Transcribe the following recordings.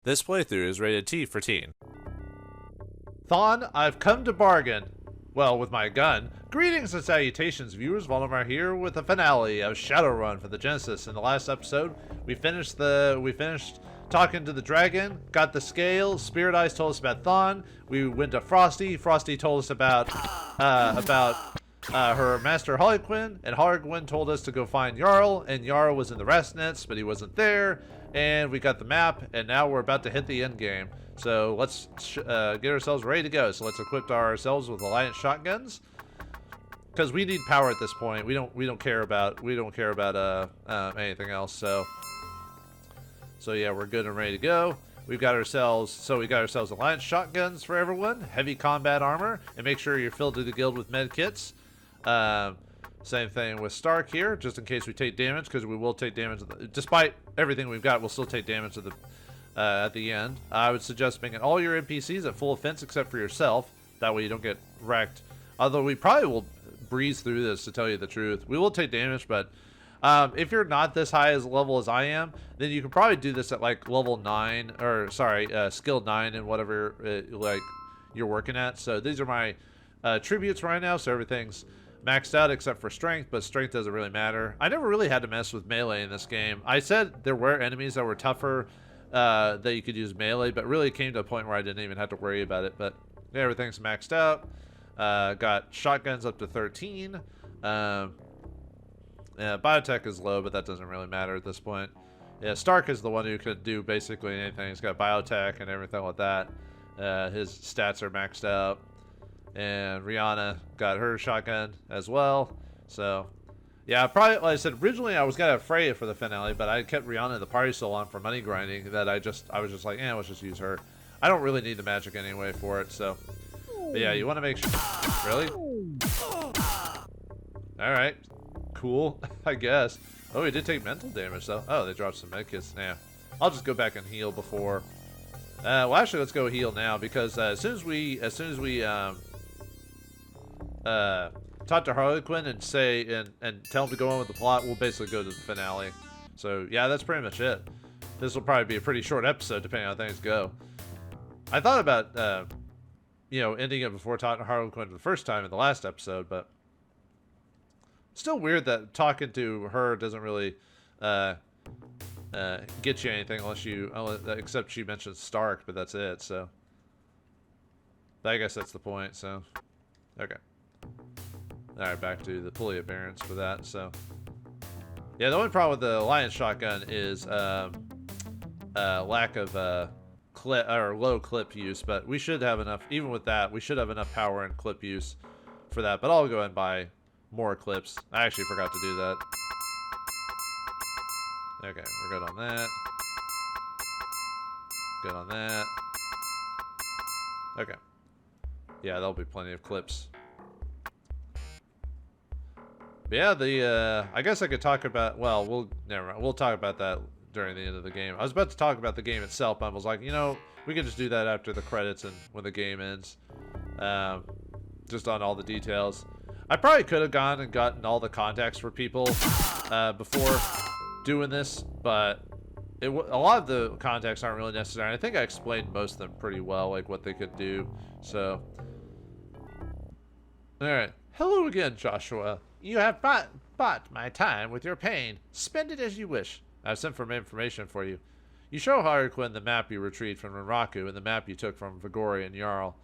This playthrough is rated T for teen. Thon, I've come to bargain. Well, with my gun. Greetings and salutations, viewers. Vauldemare here with the finale of Shadowrun for the Genesis. In the last episode, we finished talking to the dragon, got the scale. Spirit Eyes told us about Thon. We went to Frosty. Frosty told us about her master Harlequin, and Harlequin told us to go find Jarl, and Jarl was in the rest nets, but he wasn't there. And we got the map, and now we're about to hit the end game. So let's get ourselves ready to go. So let's equip ourselves with Alliance shotguns, because we need power at this point. We don't care about anything else. So yeah, we're good and ready to go. We got ourselves Alliance shotguns for everyone, heavy combat armor, and make sure you're filled to the guild with med kits. Same thing with Stark here, just in case we take damage, because we will take damage. Despite everything we've got, we'll still take damage at the end. I would suggest making all your NPCs at full offense except for yourself. That way you don't get wrecked. Although we probably will breeze through this, to tell you the truth. We will take damage, but if you're not this high as level as I am, then you can probably do this at like level 9, or sorry, skill 9 and whatever like you're working at. So these are my tributes right now, so everything's maxed out except for strength, but strength doesn't really matter. I never really had to mess with melee in this game. I said there were enemies that were tougher that you could use melee, but really came to a point where I didn't even have to worry about it. But yeah, everything's maxed out. Got shotguns up to 13. Biotech is low, but that doesn't really matter at this point. Yeah, Stark is the one who could do basically anything. He's got biotech and everything like that. His stats are maxed out. And Rihanna got her shotgun as well. So yeah, probably, like I said, originally I was gonna have Freya for the finale, but I kept Rihanna in the party so long for money grinding that I was just like, let's just use her. I don't really need the magic anyway for it. So but yeah, you want to make sure. Really? All right, cool. I guess. Oh, we did take mental damage though. Oh, they dropped some medkits. Yeah, I'll just go back and heal before. Well, actually, let's go heal now, because as soon as we talk to Harlequin and tell him to go on with the plot, we'll basically go to the finale. So yeah, that's pretty much it. This will probably be a pretty short episode depending on how things go. I thought about ending it before talking to Harlequin the first time in the last episode, but still weird that talking to her doesn't really get you anything except she mentions Stark, but that's it. So I guess that's the point. So okay. Alright, back to the pulley appearance for that. So yeah, the only problem with the Alliance shotgun is lack of clip or low clip use, but we should have enough. Even with that, we should have enough power and clip use for that. But I'll go ahead and buy more clips. I actually forgot to do that. Okay, we're good on that. Good on that. Okay. Yeah, there'll be plenty of clips. But yeah, I guess I could talk about, well, we'll talk about that during the end of the game. I was about to talk about the game itself, but I was like, we can just do that after the credits and when the game ends. Just on all the details. I probably could have gone and gotten all the contacts for people before doing this, but a lot of the contacts aren't really necessary. I think I explained most of them pretty well, like what they could do. So, all right. Hello again, Joshua. You have bought my time with your pain. Spend it as you wish. I have some information for you. You show Harlequin the map you retrieved from Renraku and the map you took from Vigori and Jarl.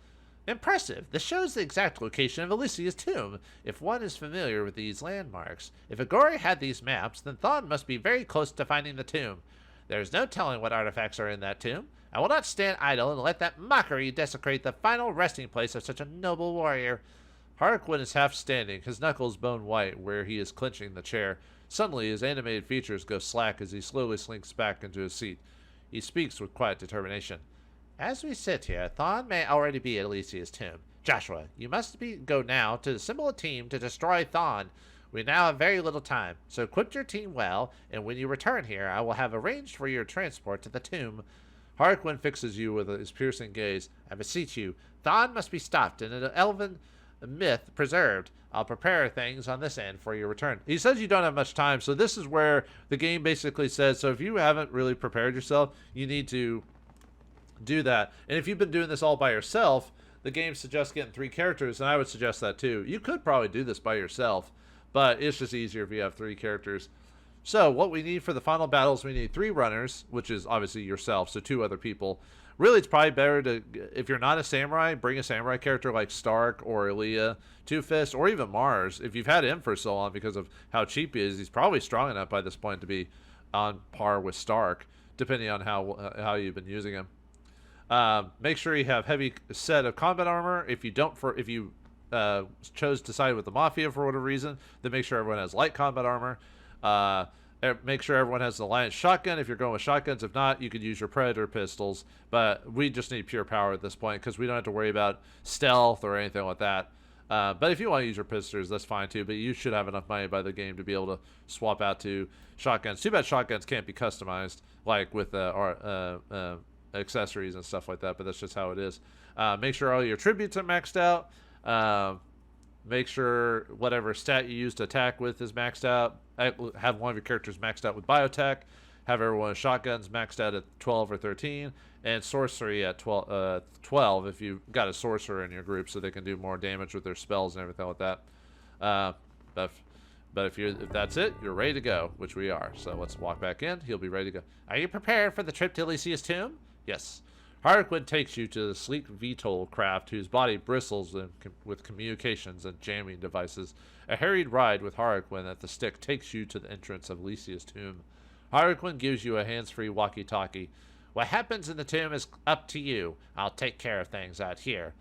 Impressive. This shows the exact location of Ellisia's tomb, if one is familiar with these landmarks. If Vigori had these maps, then Thon must be very close to finding the tomb. There is no telling what artifacts are in that tomb. I will not stand idle and let that mockery desecrate the final resting place of such a noble warrior. Harlequin is half standing, his knuckles bone white where he is clenching the chair. Suddenly, his animated features go slack as he slowly slinks back into his seat. He speaks with quiet determination. As we sit here, Thon may already be at Ellisia's tomb. Joshua, you must go now to assemble a team to destroy Thon. We now have very little time, so equip your team well, and when you return here, I will have arranged for your transport to the tomb. Harlequin fixes you with his piercing gaze. I beseech you, Thon must be stopped and an elven myth preserved. I'll prepare things on this end for your return. He says you don't have much time, so this is where the game basically says, so if you haven't really prepared yourself, you need to do that. And if you've been doing this all by yourself, the game suggests getting 3 characters, and I would suggest that too. You could probably do this by yourself, but it's just easier if you have 3 characters. So what we need for the final battles, we need 3 runners, which is obviously yourself, so 2 other people. Really, it's probably better to, if you're not a samurai, bring a samurai character like Stark or Ellisia, Two-Fist, or even Mars. If you've had him for so long because of how cheap he is, he's probably strong enough by this point to be on par with Stark, depending on how you've been using him. Make sure you have heavy set of combat armor. If you chose to side with the Mafia for whatever reason, then make sure everyone has light combat armor. Make sure everyone has an Alliance shotgun if you're going with shotguns. If not, you could use your Predator pistols. But we just need pure power at this point because we don't have to worry about stealth or anything like that. But if you want to use your pistols, that's fine too. But you should have enough money by the game to be able to swap out to shotguns. Too bad shotguns can't be customized like with accessories and stuff like that. But that's just how it is. Make sure all your tributes are maxed out. Make sure whatever stat you use to attack with is maxed out. Have one of your characters maxed out with biotech. Have everyone's shotguns maxed out at 12 or 13. And sorcery at 12 if you've got a sorcerer in your group so they can do more damage with their spells and everything like that. But if that's it, you're ready to go, which we are. So let's walk back in. He'll be ready to go. Are you prepared for the trip to Ellisia's tomb? Yes. Harlequin takes you to the sleek VTOL craft whose body bristles with communications and jamming devices. A harried ride with Harlequin at the stick takes you to the entrance of Ellisia's tomb. Harlequin gives you a hands-free walkie-talkie. What happens in the tomb is up to you. I'll take care of things out here.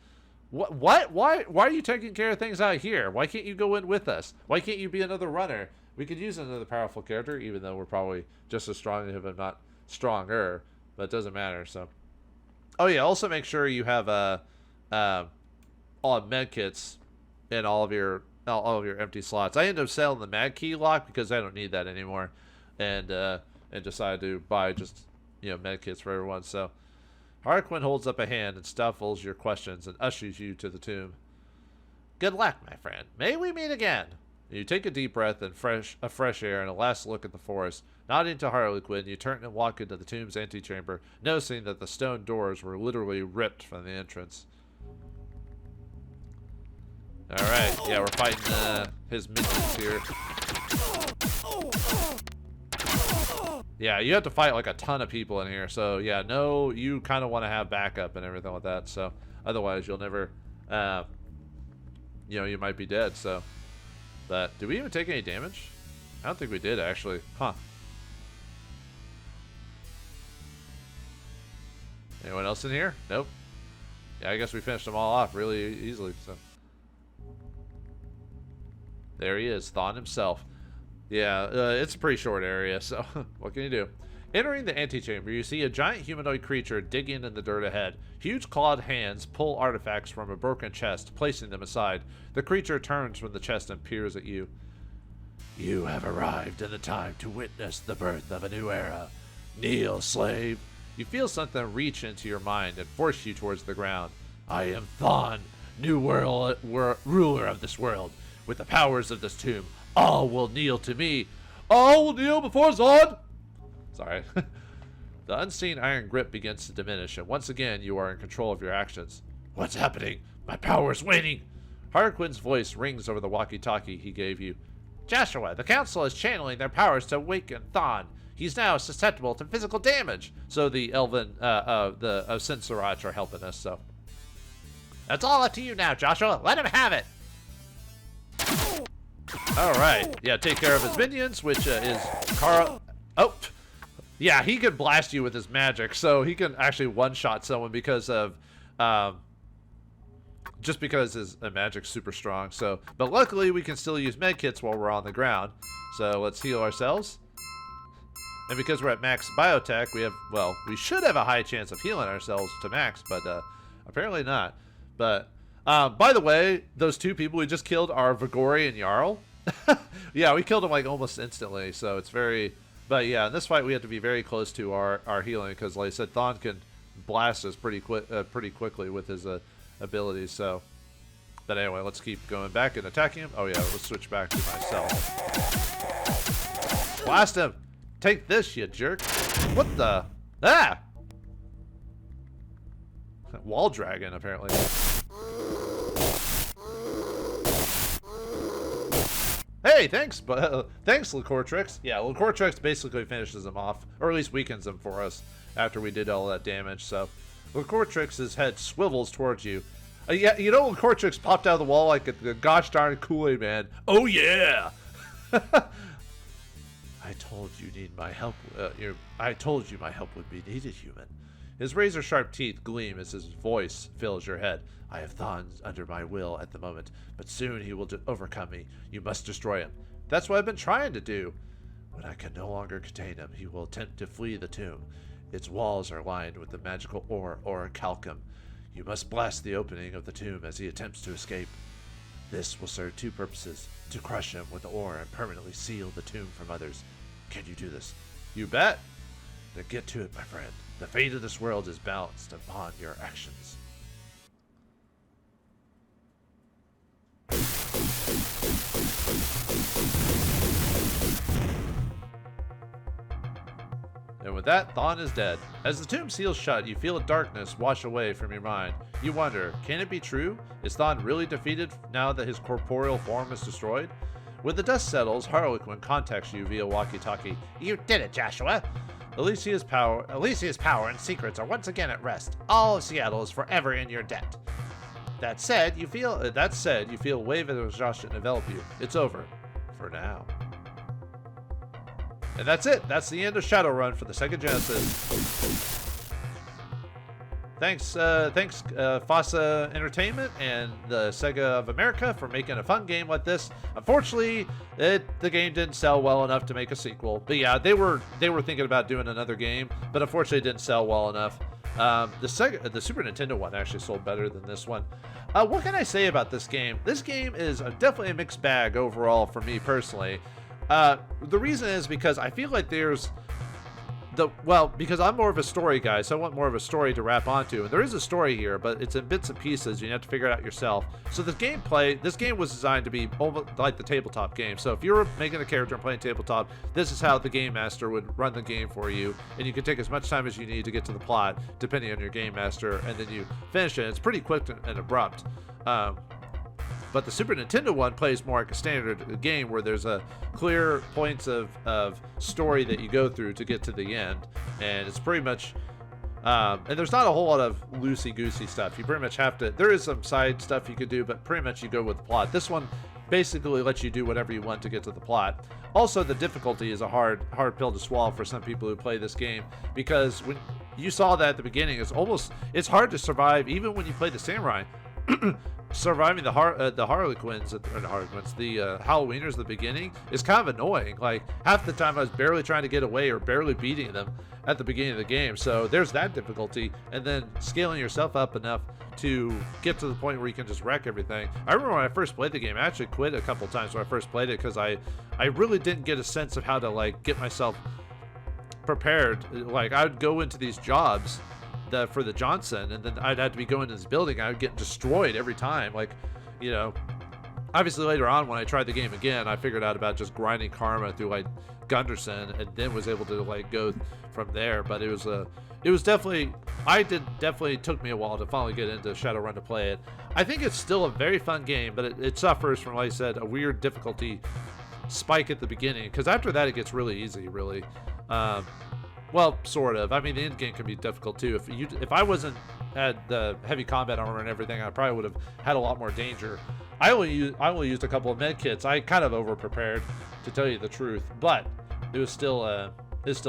What? Why are you taking care of things out here? Why can't you go in with us? Why can't you be another runner? We could use another powerful character, even though we're probably just as strong as if not stronger. But it doesn't matter, so... Oh yeah, also make sure you have all med kits in all of your empty slots. I ended up selling the mag key lock because I don't need that anymore, and decided to buy just med kits for everyone. So Harlequin holds up a hand and stifles your questions and ushers you to the tomb. Good luck, my friend. May we meet again. You take a deep breath and fresh air and a last look at the forest. Nodding to Harlequin, you turn and walk into the tomb's antechamber, noticing that the stone doors were literally ripped from the entrance. Alright, yeah, we're fighting his minions here. Yeah, you have to fight like a ton of people in here, so yeah, no, you kind of want to have backup and everything like that, so otherwise you'll never, you might be dead, so. But, did we even take any damage? I don't think we did, actually. Huh. Anyone else in here? Nope. Yeah, I guess we finished them all off really easily, so. There he is, Thon himself. Yeah, it's a pretty short area, so what can you do? Entering the antechamber, you see a giant humanoid creature digging in the dirt ahead. Huge clawed hands pull artifacts from a broken chest, placing them aside. The creature turns from the chest and peers at you. You have arrived in the time to witness the birth of a new era. Kneel, slave. You feel something reach into your mind and force you towards the ground. I am Thon, new ruler of this world. With the powers of this tomb, all will kneel to me. All will kneel before Zod. Sorry. The unseen iron grip begins to diminish, and once again you are in control of your actions. What's happening? My power is waning. Harlequin's voice rings over the walkie-talkie he gave you. Joshua, the council is channeling their powers to awaken Thon. He's now susceptible to physical damage. So the Elven, the Sinsarat are helping us, so. That's all up to you now, Joshua. Let him have it. Alright. Yeah, take care of his minions, which is Carl. Oh. Yeah, he can blast you with his magic, so he can actually one-shot someone because of, just because his magic's super strong. So, but luckily we can still use medkits while we're on the ground. So let's heal ourselves. And because we're at max biotech, we have, well, we should have a high chance of healing ourselves to max, but apparently not. But, by the way, those 2 people we just killed are Vauldemare and Jarl. Yeah, we killed them like almost instantly, so it's very... But yeah, in this fight we have to be very close to our healing because, like I said, Thon can blast us pretty quickly with his abilities. So, but anyway, let's keep going back and attacking him. Oh yeah, let's switch back to myself. Blast him! Take this, you jerk! What the? Ah! Wall dragon, apparently. Hey, thanks, thanks, Licortrix. Yeah, Licortrix basically finishes him off, or at least weakens him for us after we did all that damage. So, Licortrix's head swivels towards you. Yeah, you know, Licortrix popped out of the wall like a gosh darn Kool-Aid man. Oh yeah! I told you need my help. I told you my help would be needed, human. His razor-sharp teeth gleam as his voice fills your head. I have Thon under my will at the moment, but soon he will overcome me. You must destroy him. That's what I've been trying to do. When I can no longer contain him, he will attempt to flee the tomb. Its walls are lined with the magical ore, orichalcum. You must blast the opening of the tomb as he attempts to escape. This will serve two purposes: to crush him with the ore and permanently seal the tomb from others. Can you do this? You bet. Then get to it, my friend. The fate of this world is balanced upon your actions. And with that, Thon is dead. As the tomb seals shut, you feel a darkness wash away from your mind. You wonder, can it be true? Is Thon really defeated now that his corporeal form is destroyed? When the dust settles, Harlequin contacts you via walkie-talkie. You did it, Joshua! Ellisia's power and secrets are once again at rest. All of Seattle is forever in your debt. That said, you feel a wave of exhaustion envelop you. It's over. For now. And that's it. That's the end of Shadowrun for the Sega Genesis. Thanks FASA Entertainment and the Sega of America for making a fun game like this. Unfortunately, the game didn't sell well enough to make a sequel. But yeah, they were thinking about doing another game, but unfortunately it didn't sell well enough. The Super Nintendo one actually sold better than this one. What can I say about this game? This game is definitely a mixed bag overall for me personally. The reason is because I feel like because I'm more of a story guy, so I want more of a story to wrap onto. And there is a story here, but it's in bits and pieces. You have to figure it out yourself. So this game was designed to be almost like the tabletop game. So if you're making a character and playing tabletop, this is how the game master would run the game for you. And you can take as much time as you need to get to the plot, depending on your game master, and then you finish it. It's pretty quick and abrupt. But the Super Nintendo one plays more like a standard game where there's a clear points of story that you go through to get to the end. And it's pretty much, and there's not a whole lot of loosey-goosey stuff. You pretty much have to, there is some side stuff you could do, but pretty much you go with the plot. This one basically lets you do whatever you want to get to the plot. Also, the difficulty is a hard pill to swallow for some people who play this game, because when you saw that at the beginning, it's hard to survive even when you play the samurai. Surviving the Harlequins, the Halloweeners at the beginning is kind of annoying. Like, half the time I was barely trying to get away or barely beating them at the beginning of the game. So there's that difficulty, and then scaling yourself up enough to get to the point where you can just wreck everything. I remember when I first played the game, I actually quit a couple times when I first played it because I really didn't get a sense of how to like get myself prepared. Like, I would go into these jobs for the Johnson, and then I'd have to be going to this building. I would get destroyed every time. Like, you know, obviously later on when I tried the game again, I figured out about just grinding karma through like Gunderson, and then was able to like go from there. But it was definitely took me a while to finally get into Shadowrun to play it. I think it's still a very fun game, but it suffers from, like I said, a weird difficulty spike at the beginning, because after that it gets really easy, really. Well, sort of. I mean, the end game can be difficult too. If I wasn't had the heavy combat armor and everything, I probably would have had a lot more danger. I only used a couple of med kits. I kind of over prepared, to tell you the truth, but it was still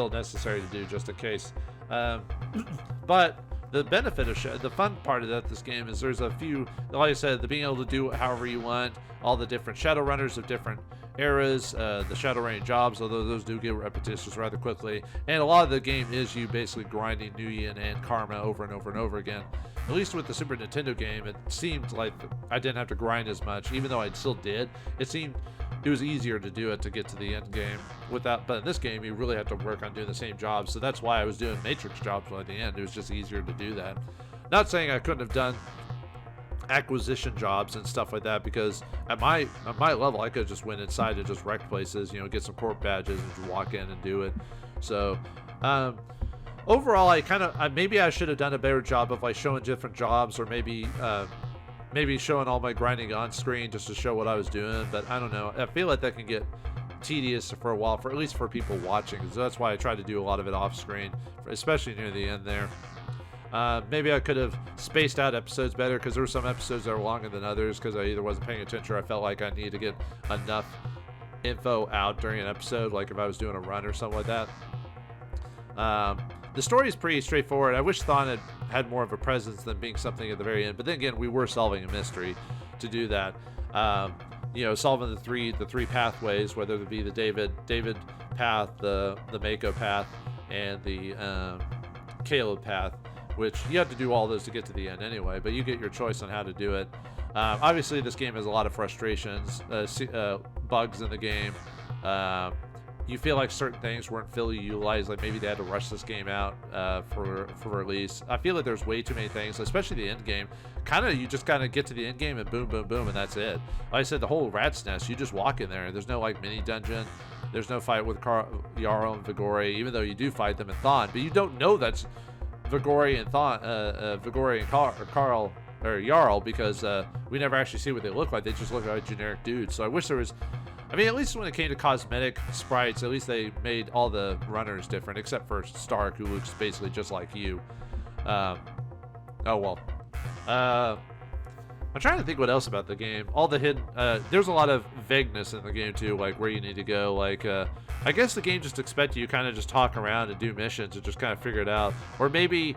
necessary to do just in case. But the benefit of the fun part of this game is there's a few, like I said, the being able to do it however you want, all the different Shadowrunners of different eras, the Shadowrun jobs, although those do get repetitious rather quickly, and a lot of the game is you basically grinding Nuyen and Karma over and over and over again. At least with the Super Nintendo game, it seemed like I didn't have to grind as much, even though I still did. It was easier to do it to get to the end game but in this game you really have to work on doing the same jobs, so that's why I was doing Matrix jobs by the end. It was just easier to do that. Not saying I couldn't have done acquisition jobs and stuff like that, because at my level I could just went inside and just wreck places, get some corp badges and just walk in and do it. So overall, maybe I should have done a better job of like showing different jobs, or maybe showing all my grinding on screen just to show what I was doing. But I don't know. I feel like that can get tedious for a while, for at least for people watching. So that's why I tried to do a lot of it off screen, especially near the end there. Maybe I could have spaced out episodes better, because there were some episodes that were longer than others because I either wasn't paying attention or I felt like I needed to get enough info out during an episode, like if I was doing a run or something like that. The story is pretty straightforward. I wish Thon had more of a presence than being something at the very end, but then again, we were solving a mystery to do that. Solving the three pathways, whether it be the David path, the Mako path, and the Caleb path, which you have to do all those to get to the end anyway, but you get your choice on how to do it. Obviously, this game has a lot of frustrations, bugs in the game. You feel like certain things weren't fully utilized, like maybe they had to rush this game out for release. I feel like there's way too many things, especially the end game. You just get to the end game and boom, boom, boom, and that's it. Like I said, the whole rat's nest, you just walk in there. There's no like mini dungeon. There's no fight with Jarl and Vigori, even though you do fight them in Thon, but you don't know that's Vigori and Thon, Vigori and Carl or Jarl, because we never actually see what they look like. They just look like generic dudes. So I wish there was. I mean, at least when it came to cosmetic sprites, at least they made all the runners different, except for Stark, who looks basically just like you. Oh well. I'm trying to think what else about the game. All the hidden, there's a lot of vagueness in the game too, like where you need to go. Like, I guess the game just expects you kind of just talk around and do missions and just kind of figure it out. Or maybe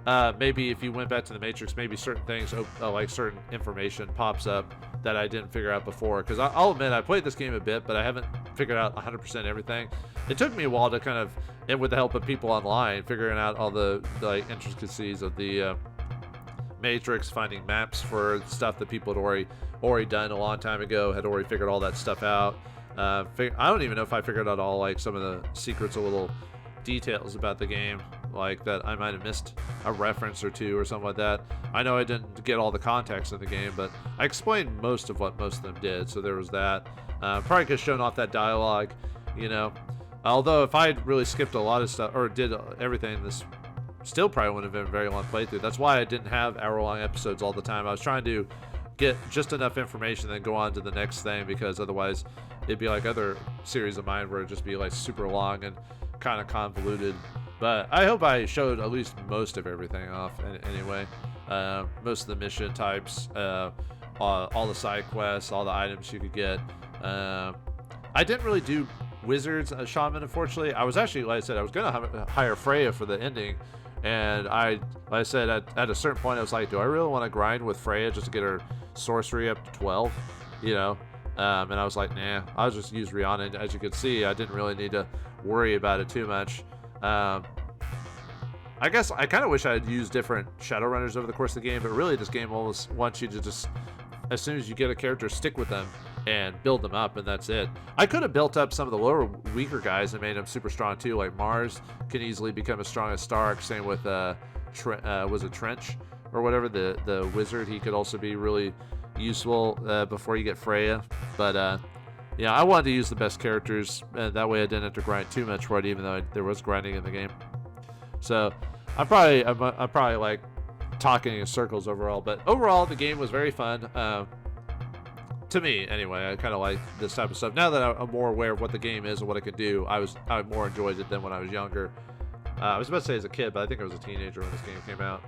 if you went back to the Matrix, maybe certain things, like certain information pops up that I didn't figure out before. Because I'll admit, I played this game a bit, but I haven't figured out 100% everything. It took me a while to kind of, and with the help of people online, figuring out all the like intricacies of the Matrix, finding maps for stuff that people had already done a long time ago, had already figured all that stuff out. I don't even know if I figured out all like some of the secrets or little details about the game, like that I might have missed a reference or two or something like that. I know I didn't get all the context of the game, but I explained most of what most of them did, so there was that. Probably could have shown off that dialogue, although if I had really skipped a lot of stuff or did everything, this still probably wouldn't have been a very long playthrough. That's why I didn't have hour-long episodes all the time. I was trying to get just enough information, then go on to the next thing, because otherwise it'd be like other series of mine where it'd just be like super long and kind of convoluted. But I hope I showed at least most of everything off anyway. Most of the mission types, all the side quests, all the items you could get. I didn't really do wizards, shaman, unfortunately. I was actually, like I said, I was going to hire Freya for the ending. And like I said, at a certain point, I was like, do I really want to grind with Freya just to get her sorcery up to 12? And I was like, nah, I'll just use Rihanna. And as you can see, I didn't really need to worry about it too much. I guess I kind of wish I had used different Shadowrunners over the course of the game, but really this game almost wants you to just, as soon as you get a character, stick with them and build them up, and that's it. I could have built up some of the lower, weaker guys and made them super strong too, like Mars can easily become as strong as Stark. Same with, was it Trench or whatever, the wizard? He could also be really useful before you get Freya. But yeah, I wanted to use the best characters, and that way I didn't have to grind too much for it, even though there was grinding in the game. So I'm probably like talking in circles overall, but overall the game was very fun. To me, anyway, I kind of like this type of stuff. Now that I'm more aware of what the game is and what it can do, I more enjoyed it than when I was younger. I was about to say as a kid, but I think I was a teenager when this game came out.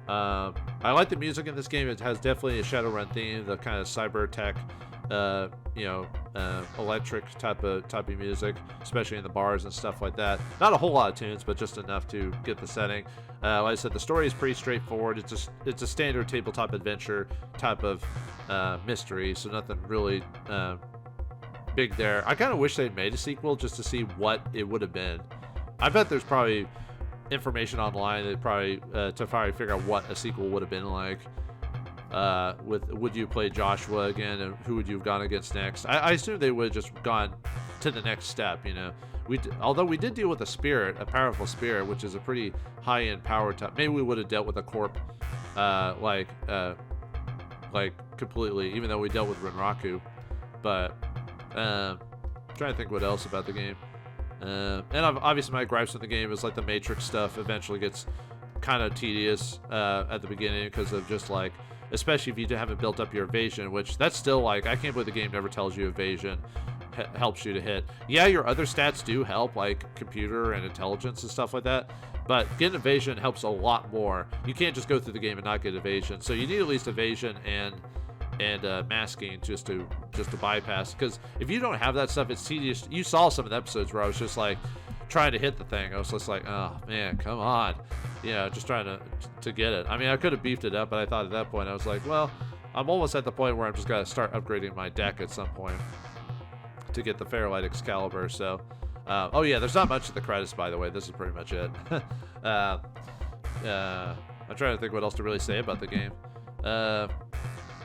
I like the music in this game. It has definitely a Shadowrun theme, the kind of cyber tech, electric type of music, especially in the bars and stuff like that. Not a whole lot of tunes, but just enough to get the setting. Like I said, the story is pretty straightforward. It's a standard tabletop adventure type of mystery, so nothing really big there. I kind of wish they'd made a sequel just to see what it would have been. I bet there's probably information online that probably to probably figure out what a sequel would have been like. Would you play Joshua again, and who would you have gone against next? I assume they would have just gone to the next step. Although we did deal with a powerful spirit, which is a pretty high-end power type. Maybe we would have dealt with a corp, like completely, even though we dealt with Renraku. But trying to think what else about the game. Obviously my gripes with the game is like the Matrix stuff eventually gets kind of tedious at the beginning because of just like, especially if you haven't built up your evasion, which that's still like, I can't believe the game never tells you evasion helps you to hit. Yeah, your other stats do help, like computer and intelligence and stuff like that, but getting evasion helps a lot more. You can't just go through the game and not get evasion, so you need at least evasion and masking just to bypass, because if you don't have that stuff, it's tedious. You saw some of the episodes where I was just like trying to hit the thing. I was just like, oh man, come on, just trying to get it. I mean, I could have beefed it up, but I thought at that point I was like, well, I'm almost at the point where I'm just gonna start upgrading my deck at some point to get the Fairlight Excalibur. So oh yeah, there's not much of the credits, by the way. This is pretty much it. I'm trying to think what else to really say about the game.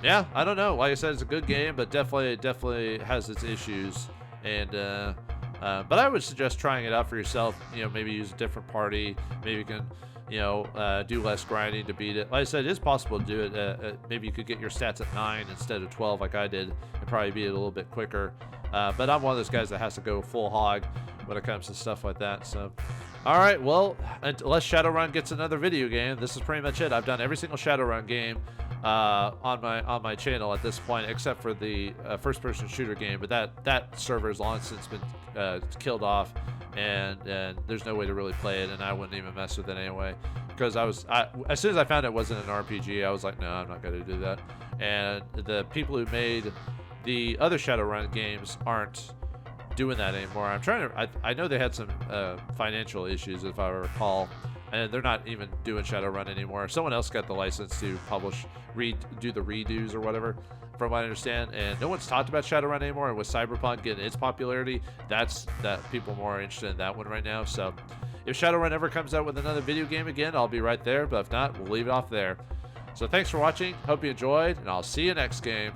Yeah, I don't know. Like I said, it's a good game, but definitely has its issues. And but I would suggest trying it out for yourself. Maybe use a different party. Maybe you can, do less grinding to beat it. Like I said, it is possible to do it. Maybe you could get your stats at 9 instead of 12, like I did, and probably beat it a little bit quicker. But I'm one of those guys that has to go full hog when it comes to stuff like that. So, all right, well, unless Shadowrun gets another video game, this is pretty much it. I've done every single Shadowrun game on my channel at this point, except for the first-person shooter game. But that server has long since been killed off, and there's no way to really play it, and I wouldn't even mess with it anyway, because as soon as I found it wasn't an RPG, I was like, no, I'm not going to do that. And the people who made the other Shadowrun games aren't doing that anymore. I know they had some financial issues, if I recall, and they're not even doing Shadowrun anymore. Someone else got the license to do the redos or whatever, from what I understand, and no one's talked about Shadowrun anymore. And with Cyberpunk getting its popularity, that people are more interested in that one right now. So if Shadowrun ever comes out with another video game again, I'll be right there, but if not, we'll leave it off there. So thanks for watching, hope you enjoyed, and I'll see you next game.